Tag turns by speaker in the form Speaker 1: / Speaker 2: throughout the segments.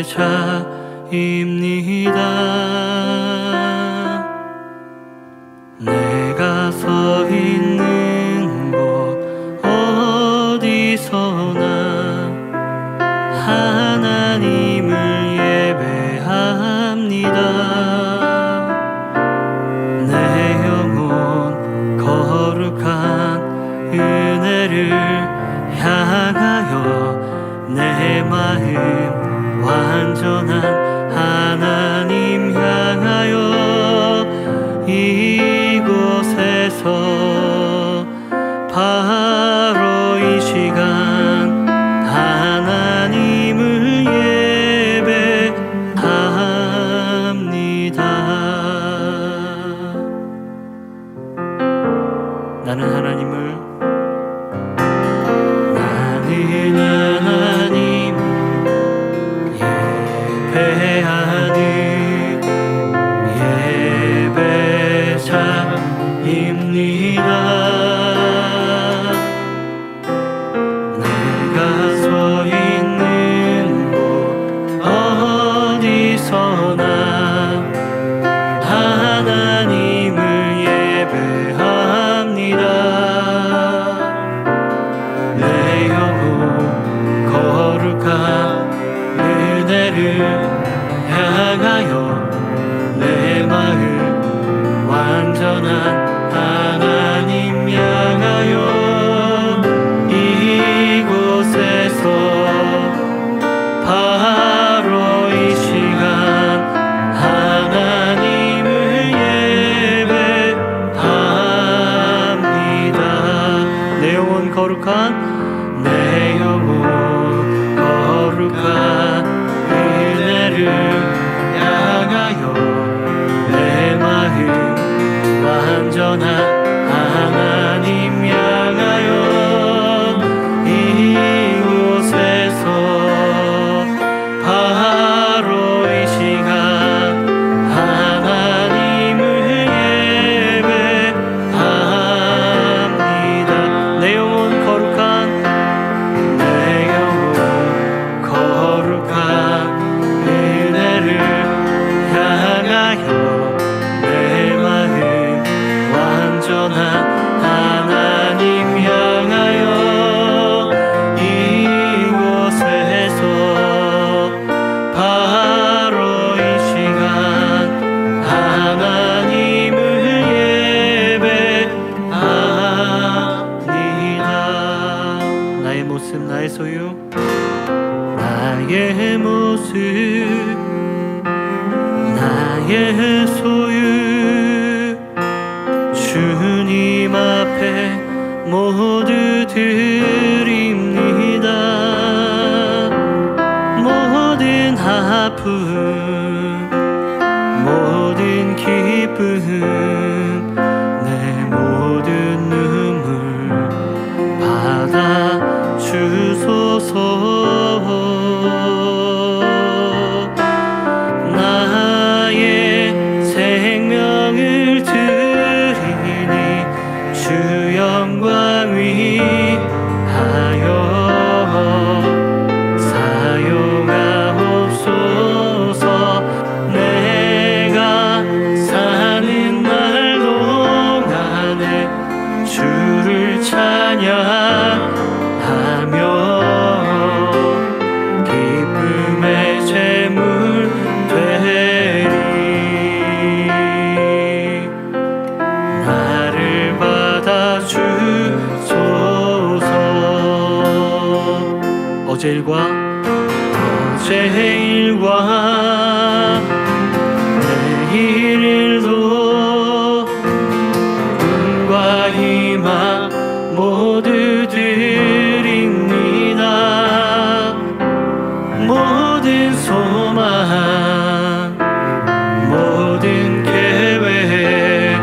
Speaker 1: 예배자입니다. 내가 서 있는 곳 어디서나 하나님을 예배합니다. 내 영혼 거룩한 은혜를 향하여 내 마음 완전한 하나님 향하여 이곳에서 바로 이 시간 하나님을 예배합니다. 나는 하나님 예배하는 예배자입니다. 내가 서 있는 곳 어디서나 하나님을 예배합니다. 내 영혼 거룩한 은혜를 향하여 내 마음 완전한 하나님 향하여 이곳에서 바로 이 시간 하나님을 예배합니다. 내 영혼 거룩한 내 영혼 거룩한 은혜를 향하여 내 마음 완전한 하나님 향하여 이곳에서 바로 이 시간 하나님을 예배합니다. 내 영혼 거룩한 은혜를 향하여 내 마음 완전한 하나님 향하여 이곳에서 바로 이 시간 하나님을 예배합니다. 나의 모습 나의 소유 나의 모습 나의 소유 주님 앞에 모두 드립니다. 모든 아픔 모든 기쁨 내 모든 눈물 받아 주소서. 나의 생명을 드리니 주 영광 위하여 사용하옵소서. 내가 사는 날 동안에 주를 찬양하며 기쁨의 제물 되리. 나를 받아주소서. 어제 일과 내일 일도 꿈과 희망 모두 드립니다. 모든 소망 모든 계획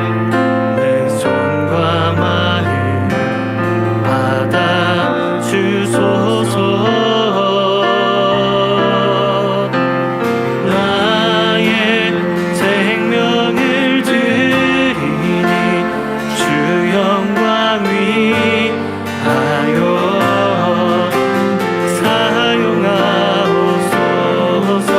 Speaker 1: 내 손과 마음 받아 주소서. 사용하옵소서.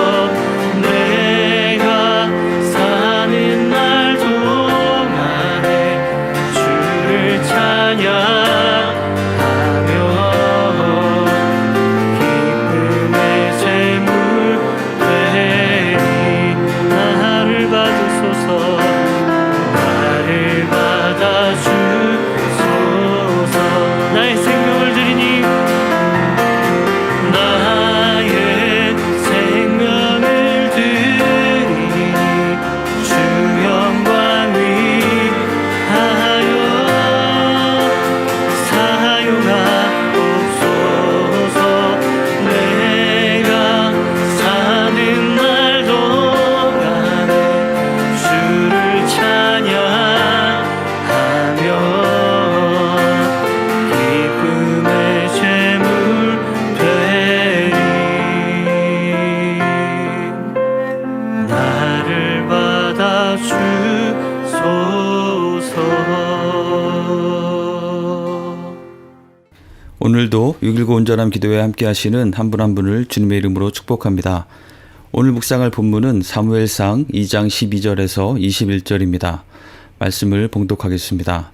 Speaker 2: 6.19 온전함 기도에 함께 하시는 한 분 한 분을 주님의 이름으로 축복합니다. 오늘 묵상할 본문은 사무엘상 2장 12절에서 21절입니다. 말씀을 봉독하겠습니다.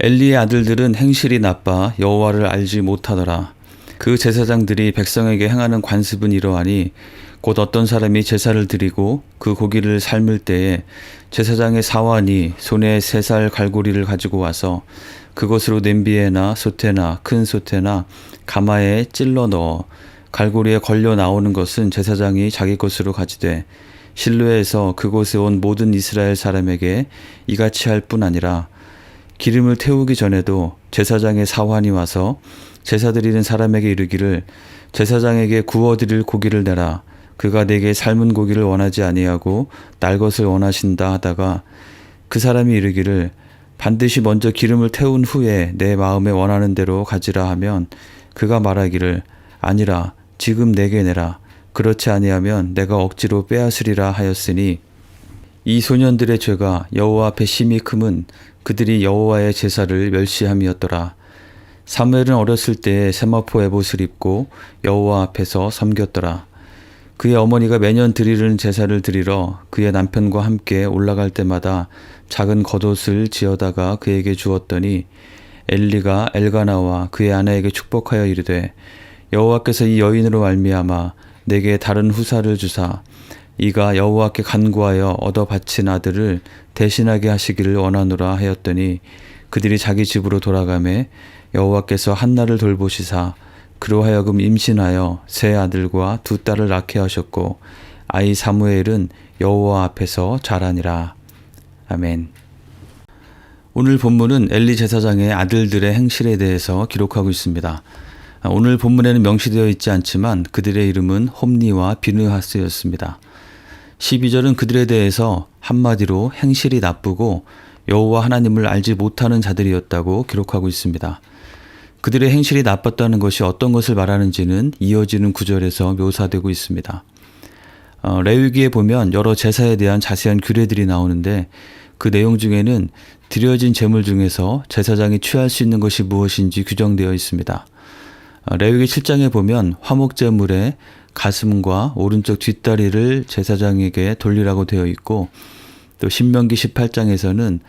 Speaker 2: 엘리의 아들들은 행실이 나빠 여호와를 알지 못하더라. 그 제사장들이 백성에게 행하는 관습은 이러하니 곧 어떤 사람이 제사를 드리고 그 고기를 삶을 때에 제사장의 사환이 손에 3살 갈고리를 가지고 와서 그것으로 냄비에나 솥에나 큰 솥에나 가마에 찔러 넣어 갈고리에 걸려 나오는 것은 제사장이 자기 것으로 가지되 실로에서 그곳에 온 모든 이스라엘 사람에게 이같이 할 뿐 아니라 기름을 태우기 전에도 제사장의 사환이 와서 제사 드리는 사람에게 이르기를 제사장에게 구워드릴 고기를 내라. 그가 내게 삶은 고기를 원하지 아니하고 날 것을 원하신다 하다가 그 사람이 이르기를 반드시 먼저 기름을 태운 후에 내 마음에 원하는 대로 가지라 하면 그가 말하기를 아니라 지금 내게 내라. 그렇지 아니하면 내가 억지로 빼앗으리라 하였으니 이 소년들의 죄가 여호와 앞에 심히 크면 그들이 여호와의 제사를 멸시함이었더라. 사무엘은 어렸을 때에 세마포 에봇을 입고 여호와 앞에서 섬겼더라. 그의 어머니가 매년 드리는 제사를 드리러 그의 남편과 함께 올라갈 때마다 작은 겉옷을 지어다가 그에게 주었더니 엘리가 엘가나와 그의 아내에게 축복하여 이르되 여호와께서 이 여인으로 말미암아 내게 다른 후사를 주사 이가 여호와께 간구하여 얻어 바친 아들을 대신하게 하시기를 원하노라 하였더니 그들이 자기 집으로 돌아가매 여호와께서 한나를 돌보시사 그로 하여금 임신하여 3 아들과 2 딸을 낳게 하셨고 아이 사무엘은 여호와 앞에서 자라니라. 아멘. 오늘 본문은 엘리 제사장의 아들들의 행실에 대해서 기록하고 있습니다. 오늘 본문에는 명시되어 있지 않지만 그들의 이름은 홈니와 비느하스였습니다. 12절은 그들에 대해서 한마디로 행실이 나쁘고 여호와 하나님을 알지 못하는 자들이었다고 기록하고 있습니다. 그들의 행실이 나빴다는 것이 어떤 것을 말하는지는 이어지는 구절에서 묘사되고 있습니다. 레위기에 보면 여러 제사에 대한 자세한 규례들이 나오는데 그 내용 중에는 드려진 제물 중에서 제사장이 취할 수 있는 것이 무엇인지 규정되어 있습니다. 레위기 7장에 보면 화목제물의 가슴과 오른쪽 뒷다리를 제사장에게 돌리라고 되어 있고 또 신명기 18장에서는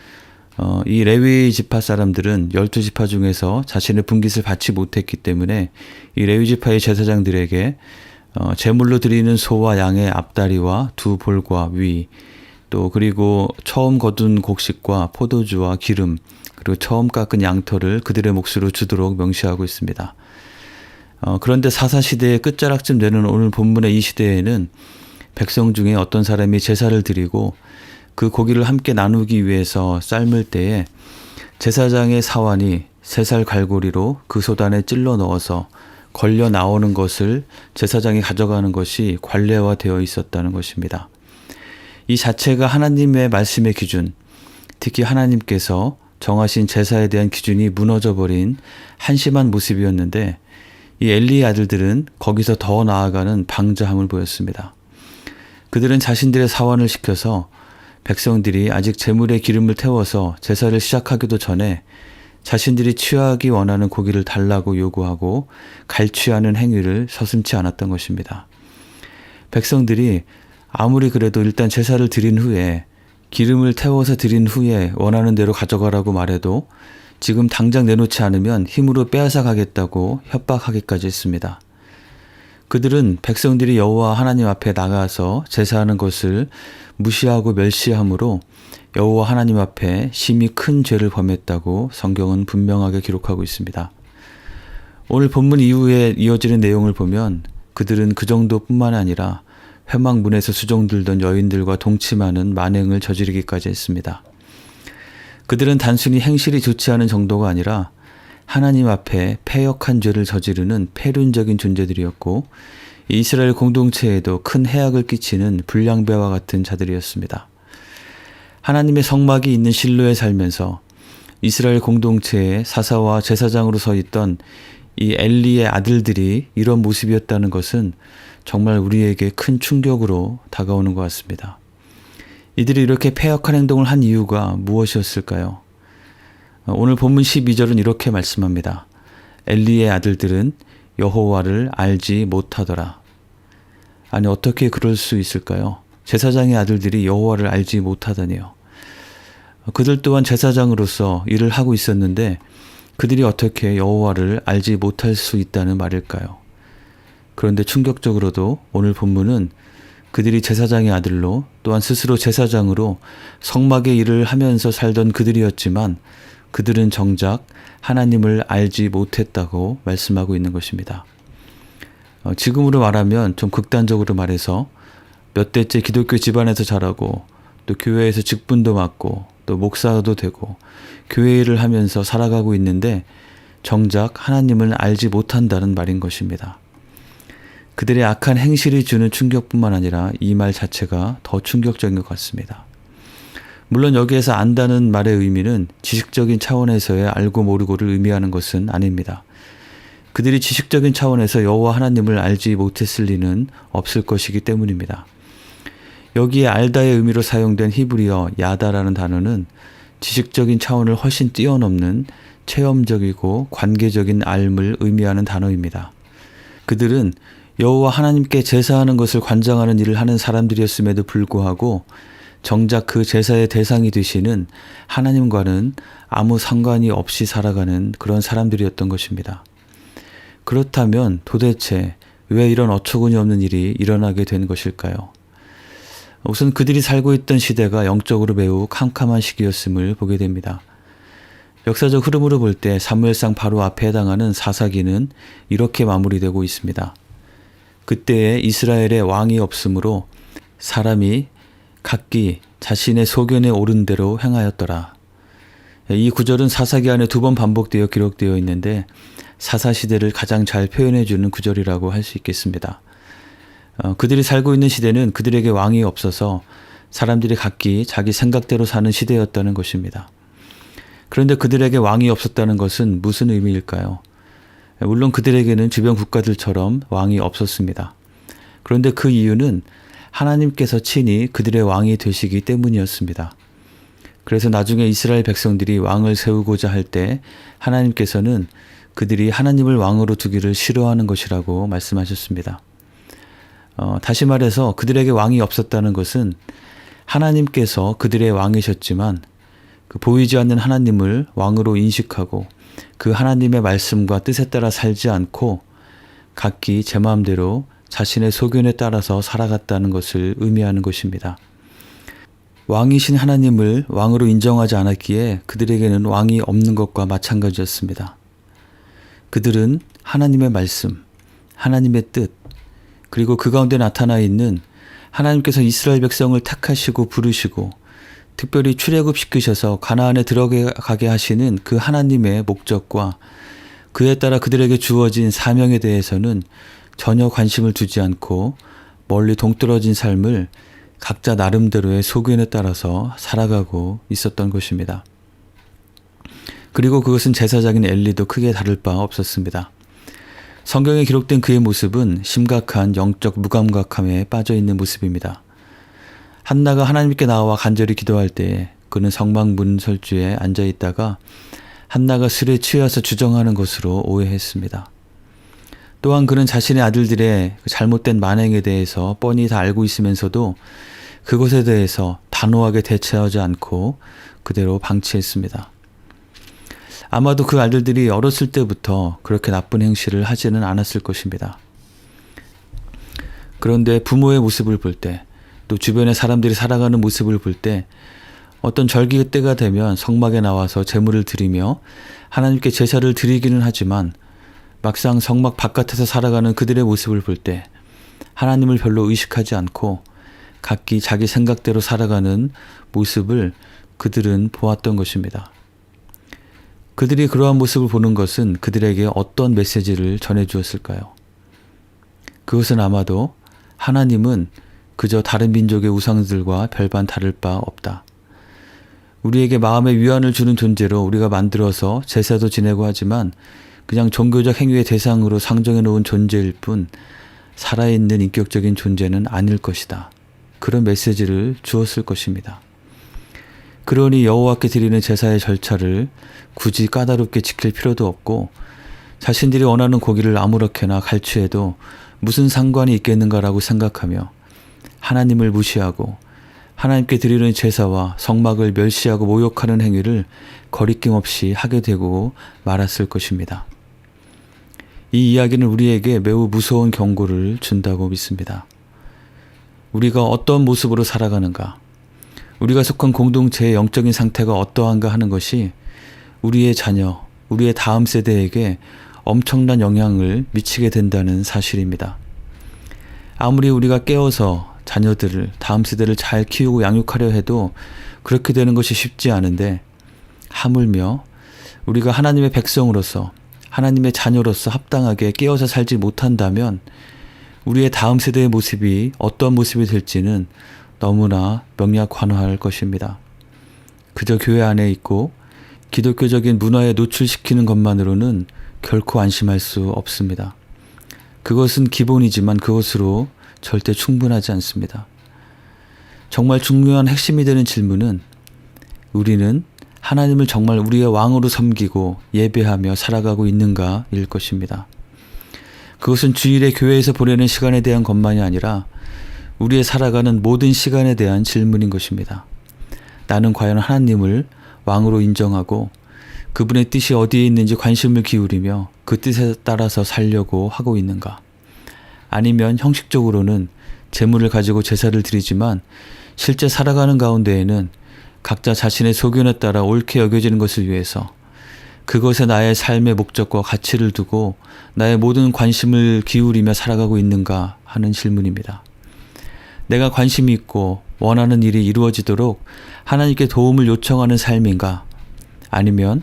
Speaker 2: 이 레위 지파 사람들은 12지파 중에서 자신의 분깃을 받지 못했기 때문에 이 레위 지파의 제사장들에게 제물로 드리는 소와 양의 앞다리와 2 볼과 위, 또 그리고 처음 거둔 곡식과 포도주와 기름, 그리고 처음 깎은 양털을 그들의 몫으로 주도록 명시하고 있습니다. 그런데 사사시대의 끝자락쯤 되는 오늘 본문의 이 시대에는 백성 중에 어떤 사람이 제사를 드리고 그 고기를 함께 나누기 위해서 삶을 때에 제사장의 사환이 3살 갈고리로 그 솥안에 찔러 넣어서 걸려 나오는 것을 제사장이 가져가는 것이 관례화되어 있었다는 것입니다. 이 자체가 하나님의 말씀의 기준, 특히 하나님께서 정하신 제사에 대한 기준이 무너져버린 한심한 모습이었는데 이 엘리의 아들들은 거기서 더 나아가는 방자함을 보였습니다. 그들은 자신들의 사환을 시켜서 백성들이 아직 제물에 기름을 태워서 제사를 시작하기도 전에 자신들이 취하기 원하는 고기를 달라고 요구하고 갈취하는 행위를 서슴지 않았던 것입니다. 백성들이 아무리 그래도 일단 제사를 드린 후에 기름을 태워서 드린 후에 원하는 대로 가져가라고 말해도 지금 당장 내놓지 않으면 힘으로 빼앗아 가겠다고 협박하기까지 했습니다. 그들은 백성들이 여호와 하나님 앞에 나가서 제사하는 것을 무시하고 멸시함으로 여호와 하나님 앞에 심히 큰 죄를 범했다고 성경은 분명하게 기록하고 있습니다. 오늘 본문 이후에 이어지는 내용을 보면 그들은 그 정도뿐만 아니라 회막문에서 수종들던 여인들과 동침하는 만행을 저지르기까지 했습니다. 그들은 단순히 행실이 좋지 않은 정도가 아니라 하나님 앞에 패역한 죄를 저지르는 패륜적인 존재들이었고 이스라엘 공동체에도 큰 해악을 끼치는 불량배와 같은 자들이었습니다. 하나님의 성막이 있는 실로에 살면서 이스라엘 공동체의 사사와 제사장으로 서 있던 이 엘리의 아들들이 이런 모습이었다는 것은 정말 우리에게 큰 충격으로 다가오는 것 같습니다. 이들이 이렇게 패역한 행동을 한 이유가 무엇이었을까요? 오늘 본문 12절은 이렇게 말씀합니다. 엘리의 아들들은 여호와를 알지 못하더라. 아니, 어떻게 그럴 수 있을까요? 제사장의 아들들이 여호와를 알지 못하다니요. 그들 또한 제사장으로서 일을 하고 있었는데 그들이 어떻게 여호와를 알지 못할 수 있다는 말일까요? 그런데 충격적으로도 오늘 본문은 그들이 제사장의 아들로 또한 스스로 제사장으로 성막의 일을 하면서 살던 그들이었지만 그들은 정작 하나님을 알지 못했다고 말씀하고 있는 것입니다. 지금으로 말하면 좀 극단적으로 말해서 몇 대째 기독교 집안에서 자라고 또 교회에서 직분도 맡고 또 목사도 되고 교회 일을 하면서 살아가고 있는데 정작 하나님을 알지 못한다는 말인 것입니다. 그들의 악한 행실이 주는 충격뿐만 아니라 이 말 자체가 더 충격적인 것 같습니다. 물론 여기에서 안다는 말의 의미는 지식적인 차원에서의 알고 모르고를 의미하는 것은 아닙니다. 그들이 지식적인 차원에서 여호와 하나님을 알지 못했을 리는 없을 것이기 때문입니다. 여기에 알다의 의미로 사용된 히브리어 야다라는 단어는 지식적인 차원을 훨씬 뛰어넘는 체험적이고 관계적인 알을 의미하는 단어입니다. 그들은 여호와 하나님께 제사하는 것을 관장하는 일을 하는 사람들이었음에도 불구하고 정작 그 제사의 대상이 되시는 하나님과는 아무 상관이 없이 살아가는 그런 사람들이었던 것입니다. 그렇다면 도대체 왜 이런 어처구니 없는 일이 일어나게 된 것일까요? 우선 그들이 살고 있던 시대가 영적으로 매우 캄캄한 시기였음을 보게 됩니다. 역사적 흐름으로 볼 때 사무엘상 바로 앞에 해당하는 사사기는 이렇게 마무리되고 있습니다. 그때에 이스라엘에 왕이 없으므로 사람이 각기 자신의 소견에 오른 대로 행하였더라. 이 구절은 사사기 안에 2번 반복되어 기록되어 있는데 사사시대를 가장 잘 표현해주는 구절이라고 할 수 있겠습니다. 그들이 살고 있는 시대는 그들에게 왕이 없어서 사람들이 각기 자기 생각대로 사는 시대였다는 것입니다. 그런데 그들에게 왕이 없었다는 것은 무슨 의미일까요? 물론 그들에게는 주변 국가들처럼 왕이 없었습니다. 그런데 그 이유는 하나님께서 친히 그들의 왕이 되시기 때문이었습니다. 그래서 나중에 이스라엘 백성들이 왕을 세우고자 할 때 하나님께서는 그들이 하나님을 왕으로 두기를 싫어하는 것이라고 말씀하셨습니다. 다시 말해서 그들에게 왕이 없었다는 것은 하나님께서 그들의 왕이셨지만 그 보이지 않는 하나님을 왕으로 인식하고 그 하나님의 말씀과 뜻에 따라 살지 않고 각기 제 마음대로 자신의 소견에 따라서 살아갔다는 것을 의미하는 것입니다. 왕이신 하나님을 왕으로 인정하지 않았기에 그들에게는 왕이 없는 것과 마찬가지였습니다. 그들은 하나님의 말씀, 하나님의 뜻, 그리고 그 가운데 나타나 있는 하나님께서 이스라엘 백성을 택하시고 부르시고 특별히 출애굽시키셔서 가나안에 들어가게 하시는 그 하나님의 목적과 그에 따라 그들에게 주어진 사명에 대해서는 전혀 관심을 두지 않고 멀리 동떨어진 삶을 각자 나름대로의 소견에 따라서 살아가고 있었던 것입니다. 그리고 그것은 제사장인 엘리도 크게 다를 바 없었습니다. 성경에 기록된 그의 모습은 심각한 영적 무감각함에 빠져 있는 모습입니다. 한나가 하나님께 나와 간절히 기도할 때 그는 성막 문설주에 앉아 있다가 한나가 술에 취해서 주정하는 것으로 오해했습니다. 또한 그는 자신의 아들들의 잘못된 만행에 대해서 뻔히 다 알고 있으면서도 그것에 대해서 단호하게 대처하지 않고 그대로 방치했습니다. 아마도 그 아들들이 어렸을 때부터 그렇게 나쁜 행실을 하지는 않았을 것입니다. 그런데 부모의 모습을 볼 때, 또 주변의 사람들이 살아가는 모습을 볼 때 어떤 절기 때가 되면 성막에 나와서 제물을 드리며 하나님께 제사를 드리기는 하지만 막상 성막 바깥에서 살아가는 그들의 모습을 볼 때 하나님을 별로 의식하지 않고 각기 자기 생각대로 살아가는 모습을 그들은 보았던 것입니다. 그들이 그러한 모습을 보는 것은 그들에게 어떤 메시지를 전해주었을까요? 그것은 아마도 하나님은 그저 다른 민족의 우상들과 별반 다를 바 없다. 우리에게 마음의 위안을 주는 존재로 우리가 만들어서 제사도 지내고 하지만 그냥 종교적 행위의 대상으로 상정해 놓은 존재일 뿐 살아있는 인격적인 존재는 아닐 것이다. 그런 메시지를 주었을 것입니다. 그러니 여호와께 드리는 제사의 절차를 굳이 까다롭게 지킬 필요도 없고 자신들이 원하는 고기를 아무렇게나 갈취해도 무슨 상관이 있겠는가라고 생각하며 하나님을 무시하고 하나님께 드리는 제사와 성막을 멸시하고 모욕하는 행위를 거리낌 없이 하게 되고 말았을 것입니다. 이 이야기는 우리에게 매우 무서운 경고를 준다고 믿습니다. 우리가 어떤 모습으로 살아가는가, 우리가 속한 공동체의 영적인 상태가 어떠한가 하는 것이 우리의 자녀, 우리의 다음 세대에게 엄청난 영향을 미치게 된다는 사실입니다. 아무리 우리가 깨어서 자녀들을, 다음 세대를 잘 키우고 양육하려 해도 그렇게 되는 것이 쉽지 않은데, 하물며 우리가 하나님의 백성으로서, 하나님의 자녀로서 합당하게 깨어서 살지 못한다면 우리의 다음 세대의 모습이 어떤 모습이 될지는 너무나 명약환호할 것입니다. 그저 교회 안에 있고 기독교적인 문화에 노출시키는 것만으로는 결코 안심할 수 없습니다. 그것은 기본이지만 그것으로 절대 충분하지 않습니다. 정말 중요한 핵심이 되는 질문은 우리는 하나님을 정말 우리의 왕으로 섬기고 예배하며 살아가고 있는가일 것입니다. 그것은 주일에 교회에서 보내는 시간에 대한 것만이 아니라 우리의 살아가는 모든 시간에 대한 질문인 것입니다. 나는 과연 하나님을 왕으로 인정하고 그분의 뜻이 어디에 있는지 관심을 기울이며 그 뜻에 따라서 살려고 하고 있는가? 아니면 형식적으로는 재물을 가지고 제사를 드리지만 실제 살아가는 가운데에는 각자 자신의 소견에 따라 옳게 여겨지는 것을 위해서 그것에 나의 삶의 목적과 가치를 두고 나의 모든 관심을 기울이며 살아가고 있는가 하는 질문입니다. 내가 관심이 있고 원하는 일이 이루어지도록 하나님께 도움을 요청하는 삶인가? 아니면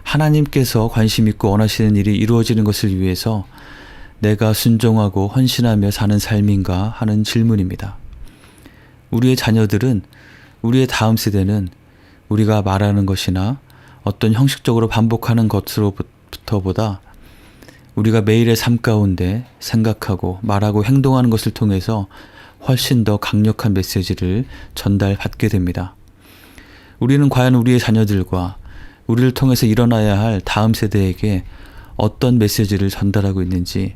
Speaker 2: 하나님께서 관심 있고 원하시는 일이 이루어지는 것을 위해서 내가 순종하고 헌신하며 사는 삶인가 하는 질문입니다. 우리의 자녀들은, 우리의 다음 세대는 우리가 말하는 것이나 어떤 형식적으로 반복하는 것으로부터보다 우리가 매일의 삶 가운데 생각하고 말하고 행동하는 것을 통해서 훨씬 더 강력한 메시지를 전달받게 됩니다. 우리는 과연 우리의 자녀들과 우리를 통해서 일어나야 할 다음 세대에게 어떤 메시지를 전달하고 있는지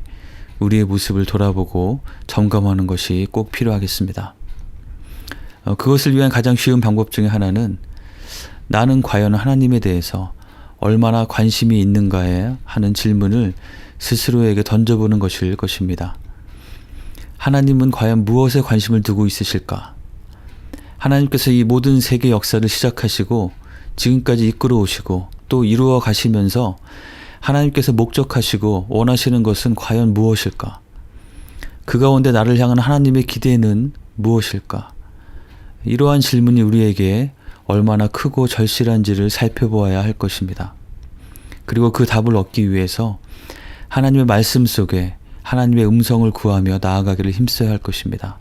Speaker 2: 우리의 모습을 돌아보고 점검하는 것이 꼭 필요하겠습니다. 그것을 위한 가장 쉬운 방법 중에 하나는 나는 과연 하나님에 대해서 얼마나 관심이 있는가에 하는 질문을 스스로에게 던져보는 것일 것입니다. 하나님은 과연 무엇에 관심을 두고 있으실까? 하나님께서 이 모든 세계 역사를 시작하시고 지금까지 이끌어 오시고 또 이루어 가시면서 하나님께서 목적하시고 원하시는 것은 과연 무엇일까? 그 가운데 나를 향한 하나님의 기대는 무엇일까? 이러한 질문이 우리에게 얼마나 크고 절실한지를 살펴보아야 할 것입니다. 그리고 그 답을 얻기 위해서 하나님의 말씀 속에 하나님의 음성을 구하며 나아가기를 힘써야 할 것입니다.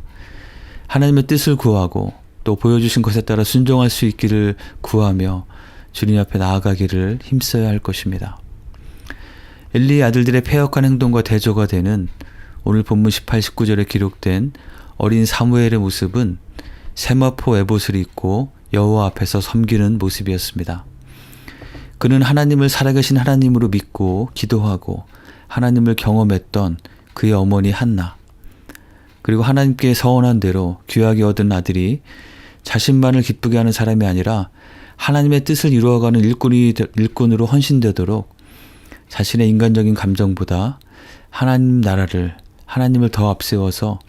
Speaker 2: 하나님의 뜻을 구하고 또 보여주신 것에 따라 순종할 수 있기를 구하며 주님 앞에 나아가기를 힘써야 할 것입니다. 엘리의 아들들의 패역한 행동과 대조가 되는 오늘 본문 18, 19절에 기록된 어린 사무엘의 모습은 세마포 에봇을 입고 여호와 앞에서 섬기는 모습이었습니다. 그는 하나님을 살아계신 하나님으로 믿고 기도하고 하나님을 경험했던 그의 어머니 한나, 그리고 하나님께 서원한 대로 귀하게 얻은 아들이 자신만을 기쁘게 하는 사람이 아니라 하나님의 뜻을 이루어가는 일꾼으로 헌신되도록 자신의 인간적인 감정보다 하나님 나라를, 하나님을 더 앞세워서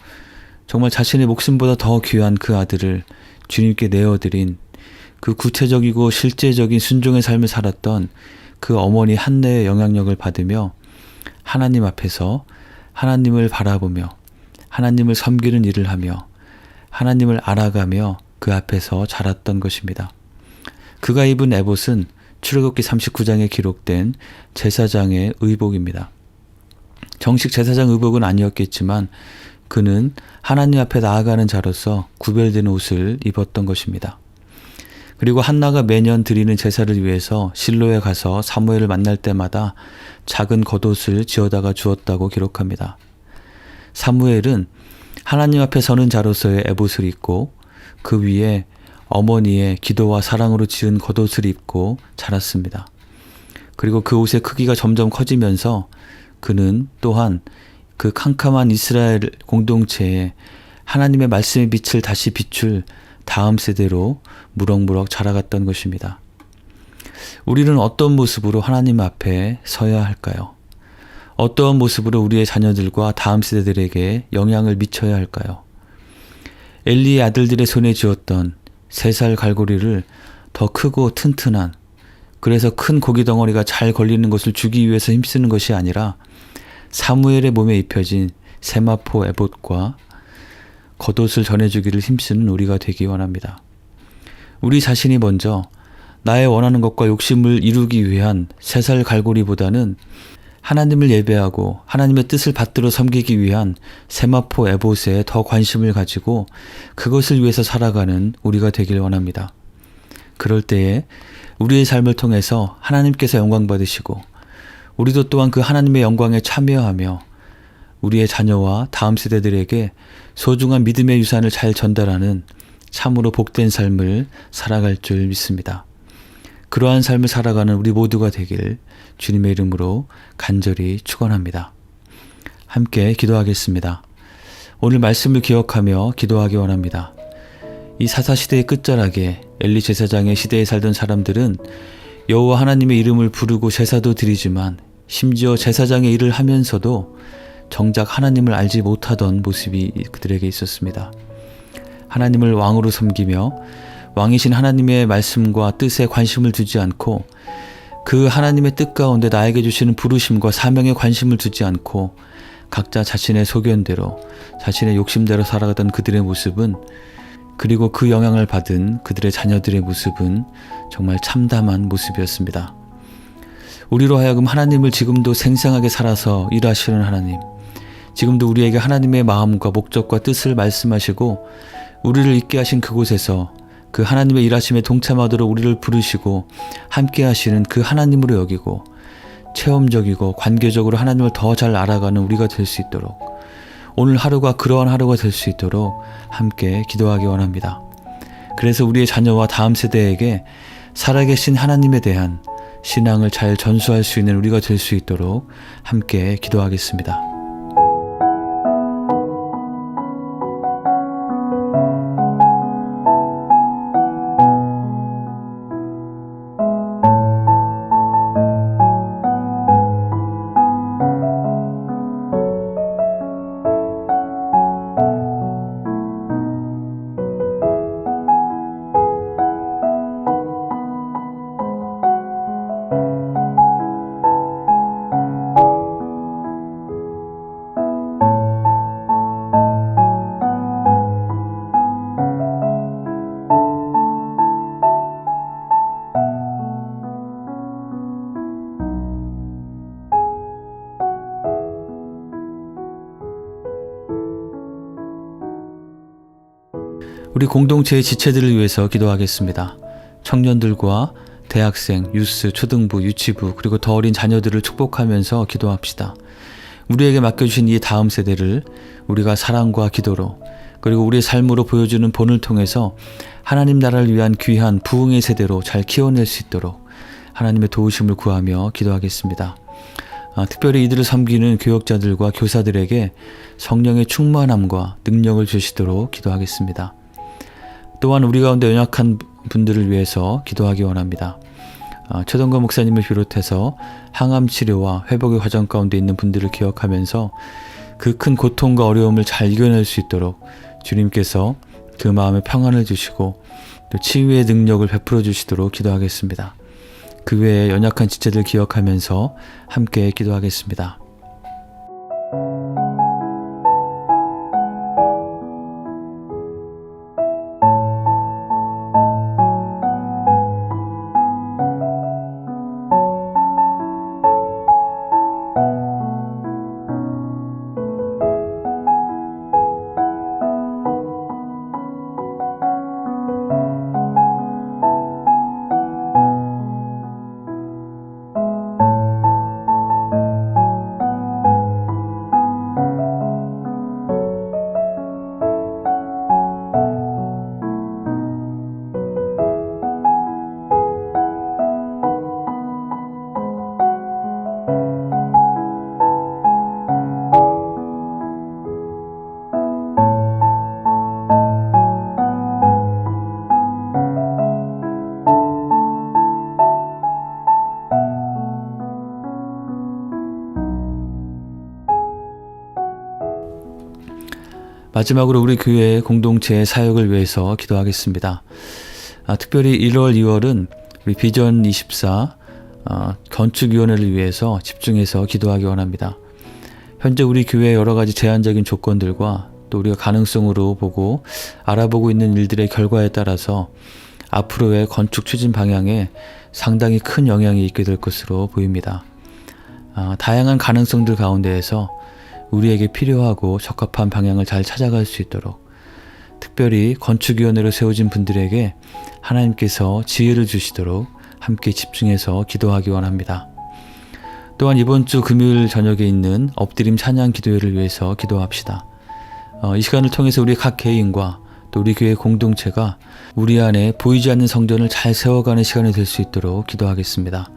Speaker 2: 정말 자신의 목숨보다 더 귀한 그 아들을 주님께 내어드린 그 구체적이고 실제적인 순종의 삶을 살았던 그 어머니 한나의 영향력을 받으며 하나님 앞에서 하나님을 바라보며 하나님을 섬기는 일을 하며 하나님을 알아가며 그 앞에서 자랐던 것입니다. 그가 입은 에봇은 출애굽기 39장에 기록된 제사장의 의복입니다. 정식 제사장 의복은 아니었겠지만 그는 하나님 앞에 나아가는 자로서 구별된 옷을 입었던 것입니다. 그리고 한나가 매년 드리는 제사를 위해서 실로에 가서 사무엘을 만날 때마다 작은 겉옷을 지어다가 주었다고 기록합니다. 사무엘은 하나님 앞에 서는 자로서의 에봇을 입고 그 위에 어머니의 기도와 사랑으로 지은 겉옷을 입고 자랐습니다. 그리고 그 옷의 크기가 점점 커지면서 그는 또한 그 캄캄한 이스라엘 공동체에 하나님의 말씀의 빛을 다시 비출 다음 세대로 무럭무럭 자라갔던 것입니다. 우리는 어떤 모습으로 하나님 앞에 서야 할까요? 어떠한 모습으로 우리의 자녀들과 다음 세대들에게 영향을 미쳐야 할까요? 엘리의 아들들의 손에 쥐었던 3살 갈고리를 더 크고 튼튼한, 그래서 큰 고기 덩어리가 잘 걸리는 것을 주기 위해서 힘쓰는 것이 아니라 사무엘의 몸에 입혀진 세마포 에봇과 겉옷을 전해주기를 힘쓰는 우리가 되기 원합니다. 우리 자신이 먼저 나의 원하는 것과 욕심을 이루기 위한 3살 갈고리보다는 하나님을 예배하고 하나님의 뜻을 받들어 섬기기 위한 세마포 에봇에 더 관심을 가지고 그것을 위해서 살아가는 우리가 되길 원합니다. 그럴 때에 우리의 삶을 통해서 하나님께서 영광 받으시고 우리도 또한 그 하나님의 영광에 참여하며 우리의 자녀와 다음 세대들에게 소중한 믿음의 유산을 잘 전달하는 참으로 복된 삶을 살아갈 줄 믿습니다. 그러한 삶을 살아가는 우리 모두가 되길 주님의 이름으로 간절히 축원합니다. 함께 기도하겠습니다. 오늘 말씀을 기억하며 기도하기 원합니다. 이 사사시대의 끝자락에 엘리 제사장의 시대에 살던 사람들은 여호와 하나님의 이름을 부르고 제사도 드리지만 심지어 제사장의 일을 하면서도 정작 하나님을 알지 못하던 모습이 그들에게 있었습니다. 하나님을 왕으로 섬기며 왕이신 하나님의 말씀과 뜻에 관심을 두지 않고 그 하나님의 뜻 가운데 나에게 주시는 부르심과 사명에 관심을 두지 않고 각자 자신의 소견대로 자신의 욕심대로 살아가던 그들의 모습은, 그리고 그 영향을 받은 그들의 자녀들의 모습은 정말 참담한 모습이었습니다. 우리로 하여금 하나님을 지금도 생생하게 살아서 일하시는 하나님, 지금도 우리에게 하나님의 마음과 목적과 뜻을 말씀하시고 우리를 있게 하신 그곳에서 그 하나님의 일하심에 동참하도록 우리를 부르시고 함께 하시는 그 하나님으로 여기고 체험적이고 관계적으로 하나님을 더 잘 알아가는 우리가 될 수 있도록, 오늘 하루가 그러한 하루가 될 수 있도록 함께 기도하기 원합니다. 그래서 우리의 자녀와 다음 세대에게 살아계신 하나님에 대한 신앙을 잘 전수할 수 있는 우리가 될 수 있도록 함께 기도하겠습니다. 우리 공동체의 지체들을 위해서 기도하겠습니다. 청년들과 대학생, 유스, 초등부, 유치부, 그리고 더 어린 자녀들을 축복하면서 기도합시다. 우리에게 맡겨주신 이 다음 세대를 우리가 사랑과 기도로, 그리고 우리의 삶으로 보여주는 본을 통해서 하나님 나라를 위한 귀한 부흥의 세대로 잘 키워낼 수 있도록 하나님의 도우심을 구하며 기도하겠습니다. 특별히 이들을 섬기는 교역자들과 교사들에게 성령의 충만함과 능력을 주시도록 기도하겠습니다. 또한 우리 가운데 연약한 분들을 위해서 기도하기 원합니다. 최동건 목사님을 비롯해서 항암 치료와 회복의 과정 가운데 있는 분들을 기억하면서 그 큰 고통과 어려움을 잘 이겨낼 수 있도록 주님께서 그 마음에 평안을 주시고 또 치유의 능력을 베풀어 주시도록 기도하겠습니다. 그 외에 연약한 지체들 기억하면서 함께 기도하겠습니다. 마지막으로 우리 교회 공동체의 사역을 위해서 기도하겠습니다. 특별히 1월, 2월은 우리 비전 24 건축위원회를 위해서 집중해서 기도하기 원합니다. 현재 우리 교회의 여러 가지 제한적인 조건들과 또 우리가 가능성으로 보고 알아보고 있는 일들의 결과에 따라서 앞으로의 건축 추진 방향에 상당히 큰 영향이 있게 될 것으로 보입니다. 다양한 가능성들 가운데에서 우리에게 필요하고 적합한 방향을 잘 찾아갈 수 있도록 특별히 건축위원회로 세워진 분들에게 하나님께서 지혜를 주시도록 함께 집중해서 기도하기 원합니다. 또한 이번 주 금요일 저녁에 있는 엎드림 찬양 기도회를 위해서 기도합시다. 이 시간을 통해서 우리 각 개인과 또 우리 교회 공동체가 우리 안에 보이지 않는 성전을 잘 세워가는 시간이 될 수 있도록 기도하겠습니다.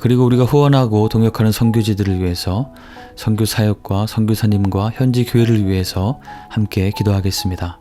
Speaker 2: 그리고 우리가 후원하고 동역하는 선교지들을 위해서 선교 사역과 선교사님과 현지 교회를 위해서 함께 기도하겠습니다.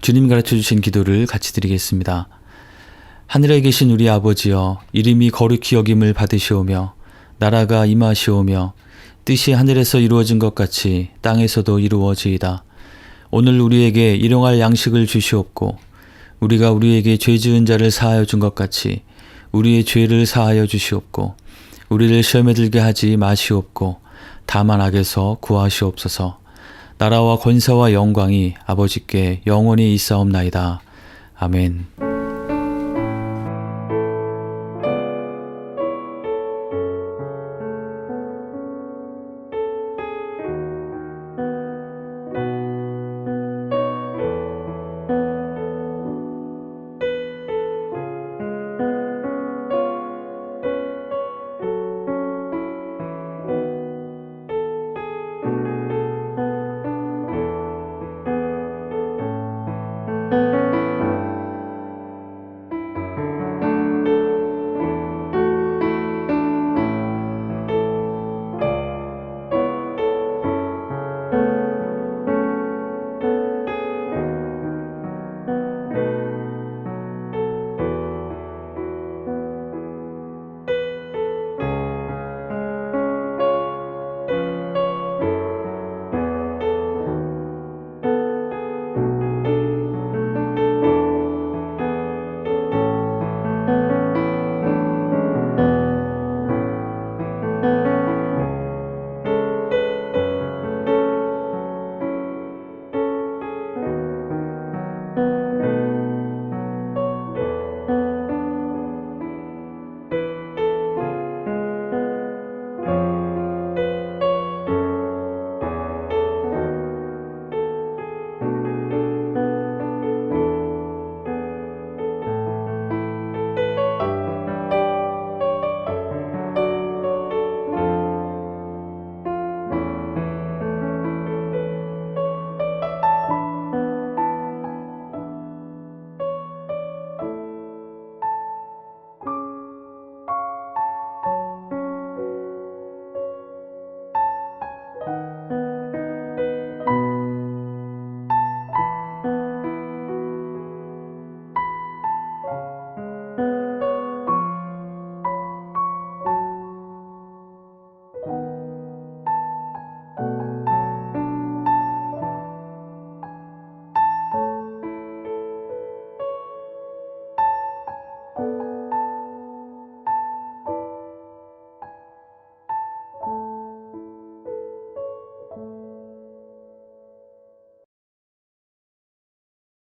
Speaker 2: 주님 가르쳐 주신 기도를 같이 드리겠습니다. 하늘에 계신 우리 아버지여, 이름이 거룩히 여김을 받으시오며 나라가 임하시오며 뜻이 하늘에서 이루어진 것 같이 땅에서도 이루어지이다. 오늘 우리에게 일용할 양식을 주시옵고 우리가 우리에게 죄 지은 자를 사하여 준 것 같이 우리의 죄를 사하여 주시옵고 우리를 시험에 들게 하지 마시옵고 다만 악에서 구하시옵소서. 나라와 권세와 영광이 아버지께 영원히 있사옵나이다. 아멘.